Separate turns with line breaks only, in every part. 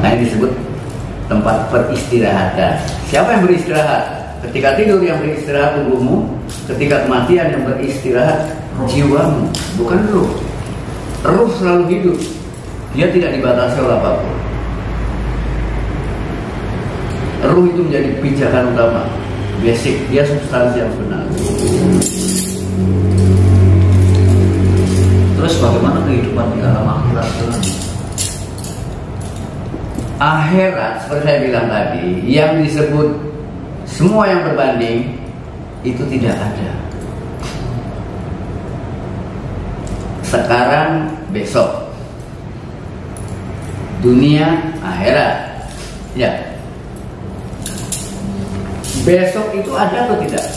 Makanya disebut tempat peristirahatan. Siapa yang beristirahat? Ketika tidur yang beristirahat tubuhmu, ketika kematian yang beristirahat jiwamu, bukan ruh. Ruh selalu hidup, dia tidak dibatasi oleh apapun. Ruh itu menjadi pijakan utama, basic, dia substansi yang benar.
Terus bagaimana kehidupan di alam akhirat?
Akhirat, seperti saya bilang tadi, yang disebut semua yang berbanding itu tidak ada. Sekarang, besok, dunia, akhirat, ya. Besok itu ada atau tidak?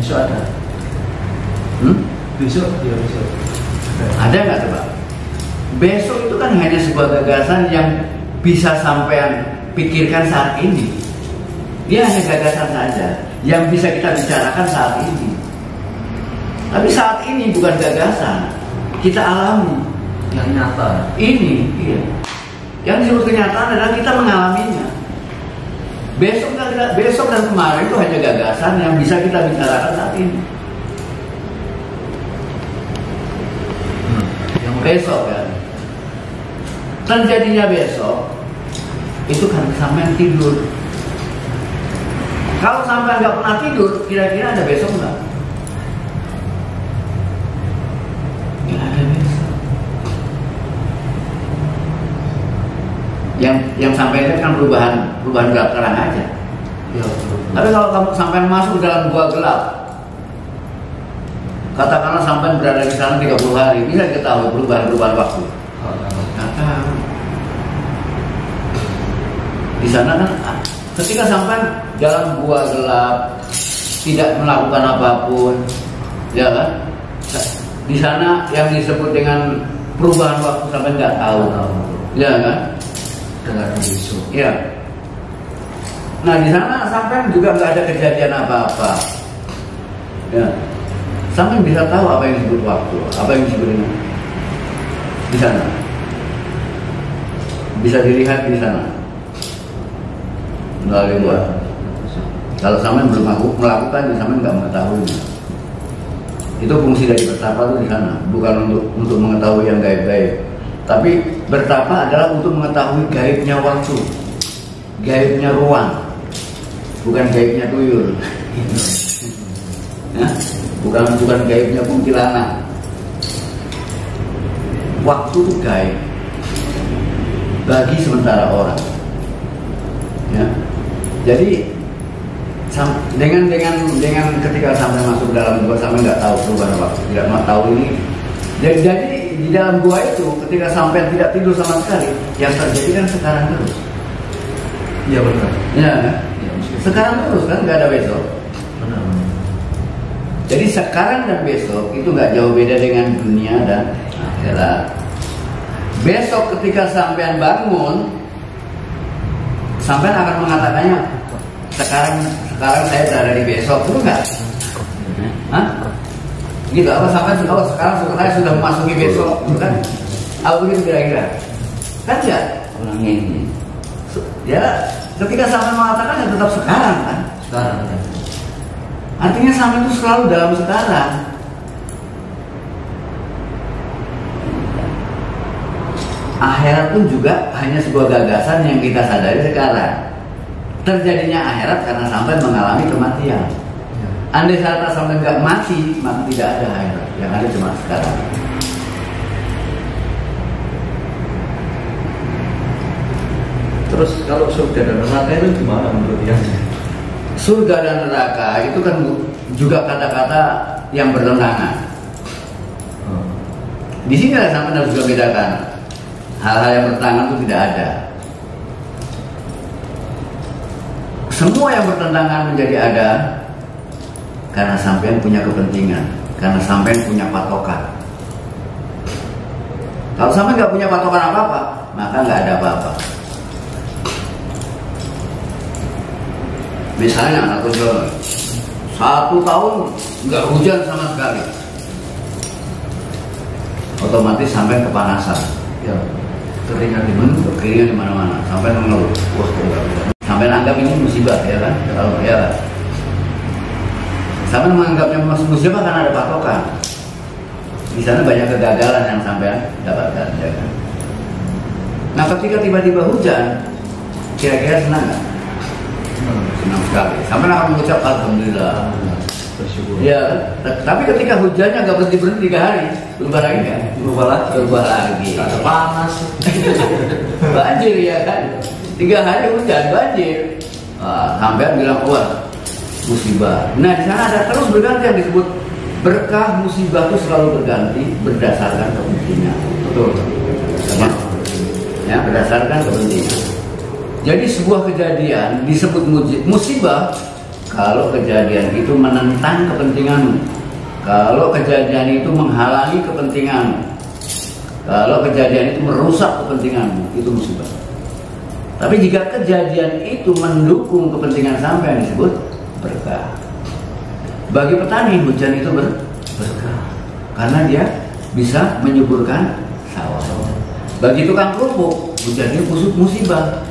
Besok ada. Besok, ya besok.
Ada nggak coba? Besok itu kan hanya sebuah gagasan yang bisa sampean pikirkan saat ini. Dia hanya gagasan saja yang bisa kita bicarakan saat ini. Tapi saat ini bukan gagasan, kita alami
Yang nyata.
ini. Iya. Yang disebut kenyataan adalah kita mengalaminya. Besok dan kemarin itu hanya gagasan yang bisa kita bicarakan saat ini. Yang besok kan, terjadinya besok itu kan sampai tidur. Kalau sampai nggak pernah tidur, kira-kira ada besok nggak? Nggak ada besok. Yang sampai itu kan perubahan gelap terang aja.
Ya,
Tapi kalau kamu sampai masuk dalam gua gelap, katakanlah sampai berada di sana 30 hari, bisa diketahui perubahan waktu. Nggak tahu. Di sana kan, ketika sampai dalam gua gelap, tidak melakukan apapun, ya kan? Di sana yang disebut dengan perubahan waktu sampai nggak tahu, ya kan?
Dengan besok.
Ya. Nah di sana sampai juga nggak ada kejadian apa-apa. Ya. Sampai bisa tahu apa yang disebut waktu, apa yang disebut dengan di sana. Bisa dilihat di sana. Melalui gua. Kalau sampai belum melakukan, sampai nggak mengetahui. Itu fungsi dari bertapa itu di sana, bukan untuk mengetahui yang gaib-gaib. Tapi bertapa adalah untuk mengetahui gaibnya waktu, gaibnya ruang, bukan gaibnya tuyul. Ya? Bukan gaibnya kuntilanak. Waktu itu gaib bagi sementara orang. Ya. Jadi dengan ketika sampai masuk dalam gua, sampai nggak tahu perubahan waktu, tidak mau tahu ini. Jadi di dalam gua itu ketika sampai tidak tidur sama sekali, yang terjadi kan sekarang terus.
Iya benar.
Ya, sekarang terus kan, nggak ada besok.
Benar.
Jadi sekarang dan besok itu nggak jauh beda dengan dunia dan akhirat. Besok ketika sampean bangun, sampean akan mengatakannya, sekarang saya berada di besok, itu enggak? Hah? Gitu, apa sampai sekarang saya sudah memasuki besok, gitu kan? Apa begitu kira-kira? Kan enggak?
Orang ini.
Ya, ketika sampai mengatakan ya tetap sekarang kan?
Sekarang ya.
Artinya sampai itu selalu dalam sekarang. Akhirat pun juga hanya sebuah gagasan yang kita sadari sekarang. Terjadinya akhirat karena sampai mengalami kematian. Andai kata sampai nggak mati, maka tidak ada akhirat. Yang ada cuma sekarang.
Terus kalau surga dan neraka itu gimana menurut dia?
Surga dan neraka itu kan juga kata-kata yang bertentangan. Di sini sampai harus juga bedakan. Hal-hal yang bertentangan itu tidak ada. Semua yang bertentangan menjadi ada karena sampean punya kepentingan, karena sampean punya patokan. Kalau sampean nggak punya patokan apa-apa, maka nggak ada apa-apa. Misalnya anak kecil 1 tahun nggak hujan sama sekali, otomatis sampean kepanasan.
Ya. Keringan di mana?
Keringan di mana-mana. Sampai mengeluh. Wah, kok nggak bisa. Sampai anggap ini musibah, ya kan? Kalau ya kan? Sampai menganggapnya musibah karena ada patokan. Di sana banyak kegagalan yang sampai dapatkan, ya kan? Nah, ketika tiba-tiba hujan, kira-kira senang nggak? Senang sekali. Sampai akan mengucap alhamdulillah.
Bersyukur.
Ya, tapi ketika hujannya nggak berhenti 3 hari, berubah lagi kan? Berubah lagi.
Ada panas.
Banjir, ya kan? 3 hari hujan, banjir. Sampai bilang, wah, musibah. Nah, di sana ada terus berganti yang disebut berkah. Musibah itu selalu berganti berdasarkan kepentingan.
Betul.
Ya, berdasarkan kepentingan. Jadi sebuah kejadian disebut musibah kalau kejadian itu menentang kepentinganmu, kalau kejadian itu menghalangi kepentinganmu, kalau kejadian itu merusak kepentinganmu, itu musibah. Tapi jika kejadian itu mendukung kepentingan sampean disebut berkah. Bagi petani hujan itu berkah karena dia bisa menyuburkan sawah. Bagi tukang kerupuk hujan itu musibah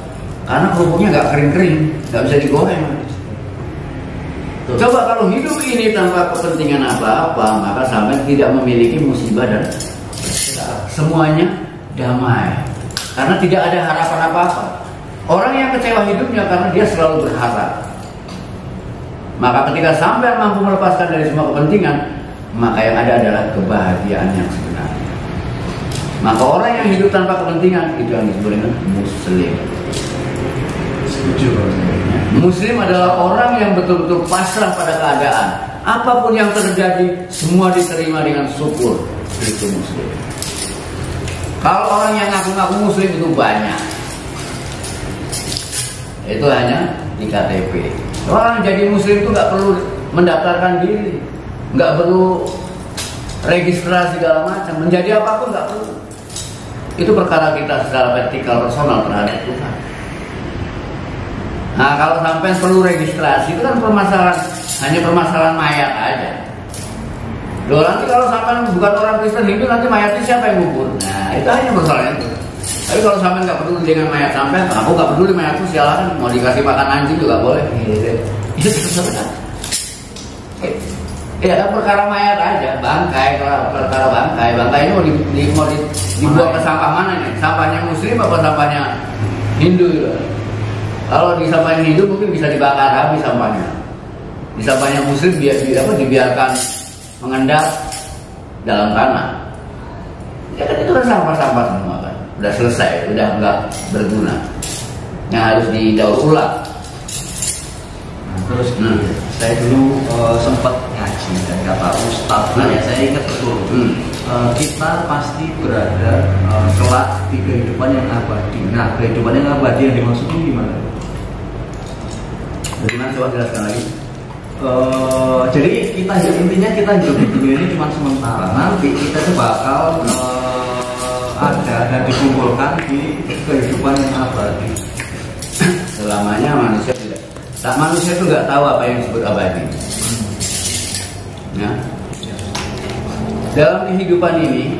karena kerupuknya nggak kering-kering, nggak bisa digoreng. Coba kalau hidup ini tanpa kepentingan apa-apa, maka sampai tidak memiliki musibah dan semuanya damai. Karena tidak ada harapan apa-apa. Orang yang kecewa hidupnya karena dia selalu berharap. Maka ketika sampai mampu melepaskan dari semua kepentingan, maka yang ada adalah kebahagiaan yang sebenarnya. Maka orang yang hidup tanpa kepentingan itu yang disebut dengan muslim.
Setuju.
Muslim adalah orang yang betul-betul pasrah pada keadaan. Apapun yang terjadi, semua diterima dengan syukur. Itu muslim. Kalau orang yang ngaku-ngaku muslim itu banyak. Itu hanya di KTP. Orang jadi muslim itu nggak perlu mendaftarkan diri, nggak perlu registrasi segala macam. Menjadi apapun nggak perlu. Itu perkara kita secara vertikal personal terhadap Tuhan. Nah, kalau sampai perlu registrasi itu kan hanya permasalahan mayat aja. Loh, nanti kalau sampai bukan orang Kristen Hindu, nanti mayatnya siapa yang kubur? Nah, itu hanya persoalan itu. Tapi kalau sampai nggak peduli dengan mayat sampai, aku nggak peduli mayatku, silakan mau dikasih makan anjing juga boleh. Itu sebenarnya. Ya, kan perkara mayat aja, bangkai, perkara bangkai ini mau dibuang ke sampah mana nih? Sampahnya Muslim apa sampahnya Hindu? Juga? Kalau di sampahnya Hindu mungkin bisa dibakar habis sampahnya. Di sampahnya Muslim dibiarkan mengendap dalam tanah. Ya kan itu kan sampah-sampah semua kan. Udah selesai, udah nggak berguna. Yang harus didaur ulang.
Terus saya dulu sempat ngaji dan kata Ustadz, saya ingat betul. Kita pasti berada kelak di kehidupan yang abadi. Nah, kehidupan yang abadi yang dimaksud itu gimana?
Bagaimana, coba jelaskan lagi?
Jadi intinya kita hidup di dunia ini cuma sementara. Nanti kita tuh bakal ada dan dikumpulkan di kehidupan yang abadi.
Selamanya manusia tidak. Manusia itu nggak tahu apa yang disebut abadi. Ya. Dalam kehidupan ini,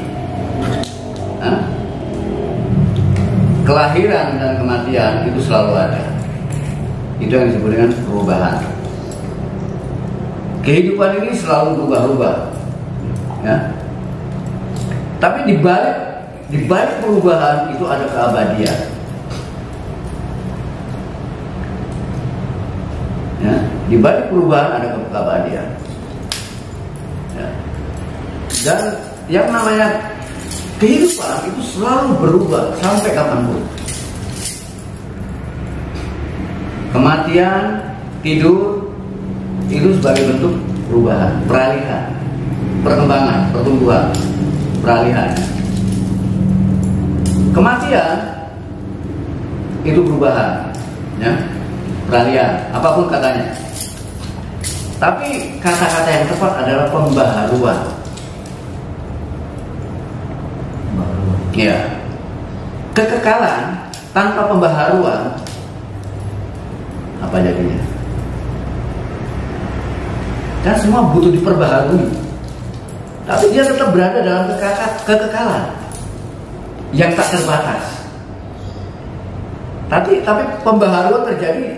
kelahiran dan kematian itu selalu ada. Itu yang disebut dengan perubahan. Kehidupan ini selalu berubah-ubah, ya. Tapi di balik perubahan itu ada keabadian. Ya, di balik perubahan ada keabadian. Ya. Dan yang namanya kehidupan itu selalu berubah sampai kapanpun. Kematian, tidur itu sebagai bentuk perubahan, peralihan, perkembangan, pertumbuhan, peralihan. Kematian itu perubahan, ya, peralihan, apapun katanya. Tapi kata-kata yang tepat adalah pembaharuan. Ya, kekekalan tanpa pembaharuan apa jadinya? Kan semua butuh diperbaharui. Tapi dia tetap berada dalam kekekalan yang tak terbatas. Tapi pembaharuan terjadi,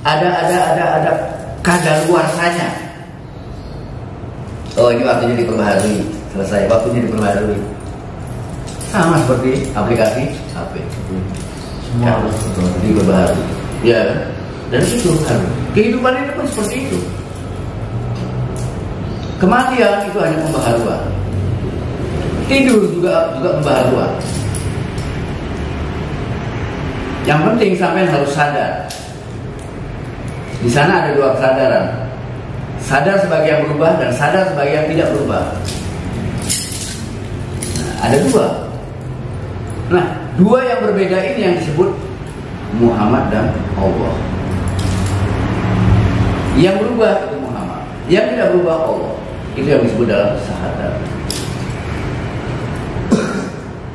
ada kadaluarsanya. Oh, ini waktunya diperbaharui, selesai, waktunya diperbaharui. Sama seperti aplikasi HP, semua harus diperbaharui. Ya, dan itu harus. Kehidupan itu pun seperti itu. Kematian itu hanya pembaharuan. Tidur juga pembaharuan. Yang penting sampai harus sadar. Di sana ada dua kesadaran. Sadar sebagai yang berubah dan sadar sebagai yang tidak berubah. Nah, ada dua. Nah, dua yang berbeda ini yang disebut Muhammad dan Allah. Yang berubah itu Muhammad, yang tidak berubah Allah. Itu yang disebut dalam syahadat.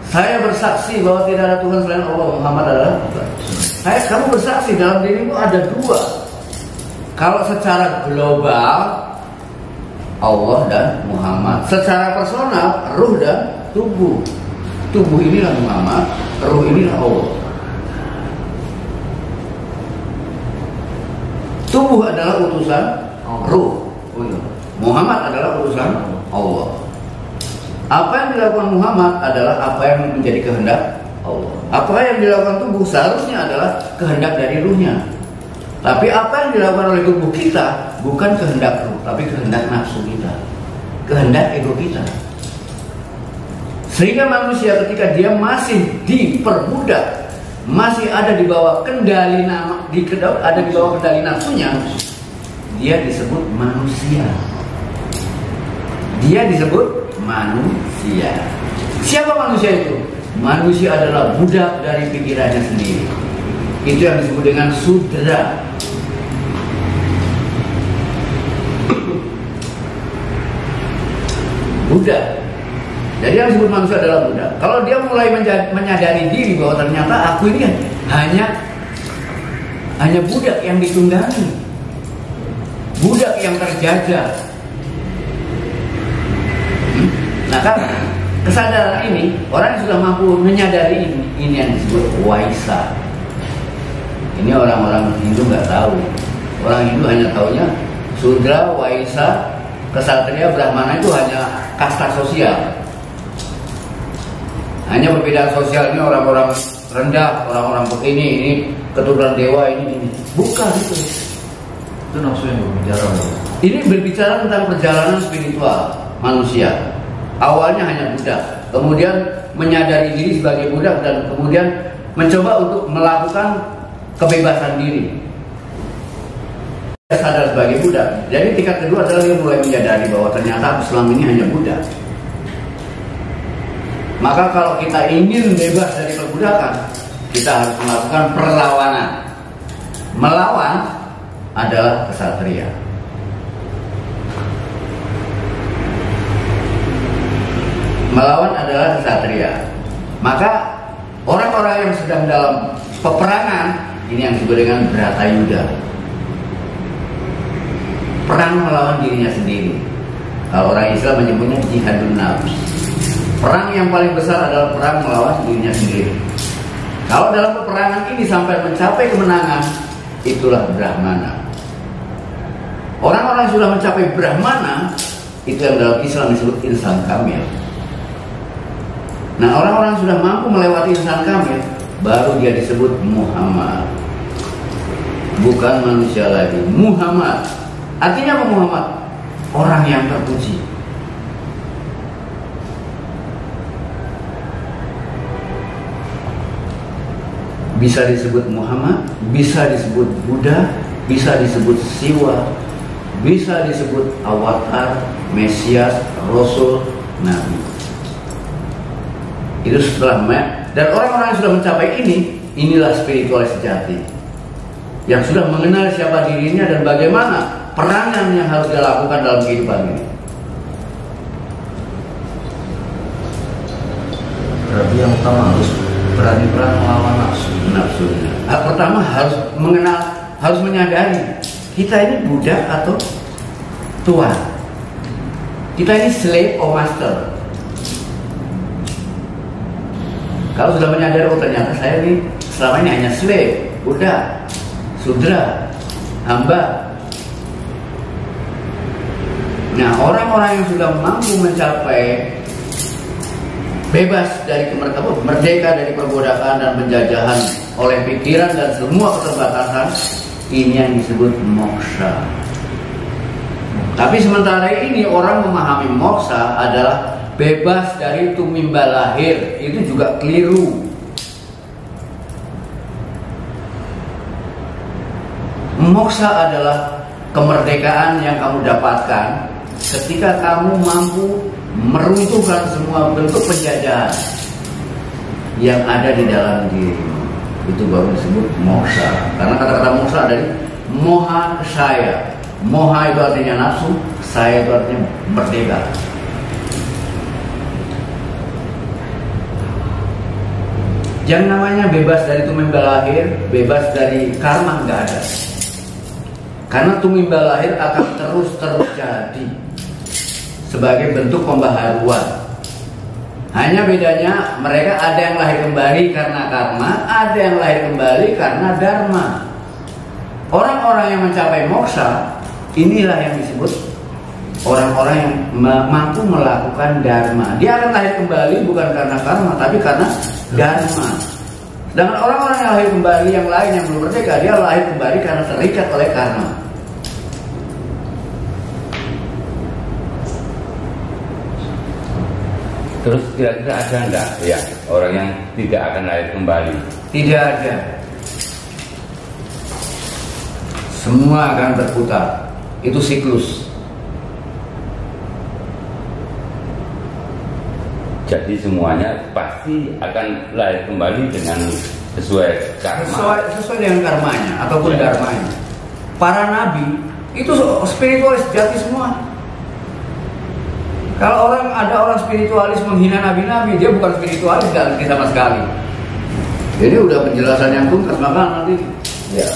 Saya bersaksi bahwa tidak ada Tuhan selain Allah, Muhammad adalah Tuhan. Kamu bersaksi dalam dirimu ada dua. Kalau secara global Allah dan Muhammad, secara personal ruh dan tubuh. Tubuh inilah Muhammad, ruh inilah Allah. Tubuh adalah utusan ruh. Muhammad adalah utusan Allah. Apa yang dilakukan Muhammad adalah apa yang menjadi kehendak Allah. Apa yang dilakukan tubuh seharusnya adalah kehendak dari ruhnya. Tapi apa yang dilakukan oleh tubuh kita bukan kehendak ruh, tapi kehendak nafsu kita, kehendak ego kita. Sehingga manusia ketika dia masih diperbudak, masih ada di bawah kendali kendali nafsunya, dia disebut manusia. Dia disebut manusia. Siapa manusia itu? Manusia adalah budak dari pikirannya sendiri. Itu yang disebut dengan sudra. Budak. Jadi yang disebut manusia adalah budak. Kalau dia mulai menyadari diri bahwa ternyata aku ini hanya budak yang ditunggangi, budak yang terjajah. Nah kan kesadaran ini, orang yang sudah mampu menyadari ini yang disebut waisa. Ini orang-orang Hindu nggak tahu. Orang Hindu hanya taunya Sudra, Waisa, Kesatria, Brahmana itu hanya kasta sosial. Hanya perbedaan sosial, ini orang-orang rendah, orang-orang ini keturunan dewa, ini. Bukan itu.
Itu nafsu yang berbicara.
Ini berbicara tentang perjalanan spiritual manusia. Awalnya hanya budak, kemudian menyadari diri sebagai budak dan kemudian mencoba untuk melakukan kebebasan diri. Dia sadar sebagai budak. Jadi tingkat kedua adalah dia mulai menyadari bahwa ternyata aku selama ini hanya budak. Maka kalau kita ingin bebas dari perbudakan, kita harus melakukan perlawanan. Melawan adalah kesatria. Melawan adalah kesatria. Maka orang-orang yang sedang dalam peperangan, ini yang disebut dengan Bratayuda. Perang melawan dirinya sendiri. Kalau orang Islam menyebutnya jihadun nafs. Perang yang paling besar adalah perang melawan dirinya sendiri. Kalau dalam peperangan ini sampai mencapai kemenangan, itulah Brahmana. Orang-orang yang sudah mencapai Brahmana, itu yang dalam Islam disebut insan kamil. Nah, orang-orang yang sudah mampu melewati insan kamil, baru dia disebut Muhammad. Bukan manusia lagi, Muhammad. Artinya apa Muhammad? Orang yang terpuji. Bisa disebut Muhammad, bisa disebut Buddha, bisa disebut Siwa, bisa disebut Avatar, Mesias, Rasul, Nabi. Itu setelah dan orang-orang yang sudah mencapai inilah spiritual sejati. Yang sudah mengenal siapa dirinya dan bagaimana peranan yang harus dia lakukan dalam kehidupan ini.
Berarti yang utama harus berani perang melawan nafsu.
Pertama harus mengenal, harus menyadari kita ini budak atau tuan. Kita ini slave or master. Kalau sudah menyadari, oh ternyata saya ini selama ini hanya slave, budak, sudra, hamba. Nah, orang-orang yang sudah mampu mencapai bebas dari merdeka dari perbudakan dan penjajahan oleh pikiran dan semua keterbatasan, ini yang disebut moksha. Tapi sementara ini orang memahami moksha adalah bebas dari tumimba lahir. Itu juga keliru. Moksha adalah kemerdekaan yang kamu dapatkan ketika kamu mampu meruntuhkan semua bentuk penjajahan yang ada di dalam dirimu. Itu baru disebut moksha. Karena kata-kata moksha dari moha saya. Moha itu artinya nafsu, saya itu artinya merdeka. Yang namanya bebas dari tumimba lahir, bebas dari karma, nggak ada. Karena tumimba lahir akan terus jadi sebagai bentuk pembaharuan. Hanya bedanya mereka ada yang lahir kembali karena karma, ada yang lahir kembali karena dharma. Orang-orang yang mencapai moksha, inilah yang disebut orang-orang yang mampu melakukan dharma. Dia akan lahir kembali bukan karena karma, tapi karena dharma. Sedangkan orang-orang yang lahir kembali yang lain yang belum merdeka, dia lahir kembali karena terikat oleh karma.
Terus kira-kira ada enggak ya orang yang tidak akan lahir kembali?
Tidak ada. Semua akan berputar. Itu siklus.
Jadi semuanya pasti akan lahir kembali dengan sesuai karma.
Sesuai dengan karmanya ataupun dharmanya. Para nabi itu spiritualis jati semua. Kalau ada orang spiritualis menghina nabi-nabi, dia bukan spiritualis sama sekali. Jadi udah penjelasan yang tuntas, maka nanti ya